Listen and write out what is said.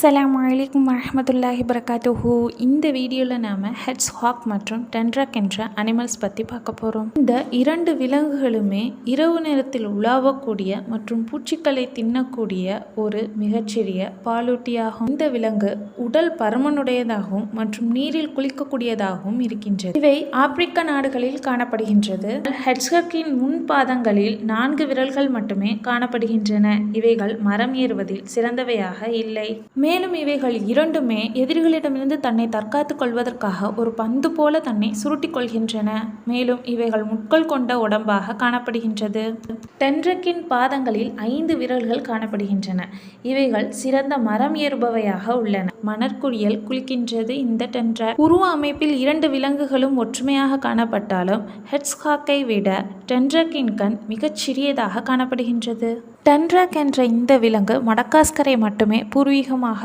அஸ்ஸலாமு அலைக்கும் வரஹ்மத்துல்லாஹி வபரகாத்துஹு. இந்த வீடியோவில் நாம் ஹெட்ஜ்ஹாக் மற்றும் டென்ட்ரக் என்ற அனிமல்ஸ் பற்றி பார்க்க போகிறோம். இந்த இரண்டு விலங்குகளுமே இரவு நேரத்தில் உலாவக்கூடிய மற்றும் பூச்சிகளை தின்னக்கூடிய ஒரு மிகச்சிறிய பாலூட்டியாகும். இந்த விலங்கு உடல் பருமனுடையதாகவும் மற்றும் நீரில் குளிக்கக்கூடியதாகவும் இருக்கின்றது. இவை ஆப்பிரிக்க நாடுகளில் காணப்படுகின்றது. ஹெட்ஜ்ஹாக்கின் முன் பாதங்களில் 4 விரல்கள் மட்டுமே காணப்படுகின்றன. இவைகள் மரம் ஏறுவதில் சிறந்தவையாக இல்லை. மேலும் இவைகள் இரண்டுமே எதிரிகளிடமிருந்து தன்னை தற்காத்துக் கொள்வதற்காக ஒரு பந்து போல தன்னை சுருட்டிக் கொள்கின்றன. மேலும் இவைகள் முட்கள் கொண்ட உடம்பாக காணப்படுகின்றது. டென்ட்ரக்கின் பாதங்களில் 5 விரல்கள் காணப்படுகின்றன. இவைகள் சிறந்த மரம் ஏறுபவையாக உள்ளன. மணற்குழியில் குளிக்கின்றது இந்த டென்ட்ரக். உருவ அமைப்பில் 2 விலங்குகளும் ஒற்றுமையாக காணப்பட்டாலும் ஹெட்ஜ்ஹாக்கை விட டென்ட்ரக்கின் கண் மிகச் சிறியதாக காணப்படுகின்றது. டென்ட்ரக் என்ற இந்த விலங்கு மடகாஸ்கரை மட்டுமே பூர்வீகமாக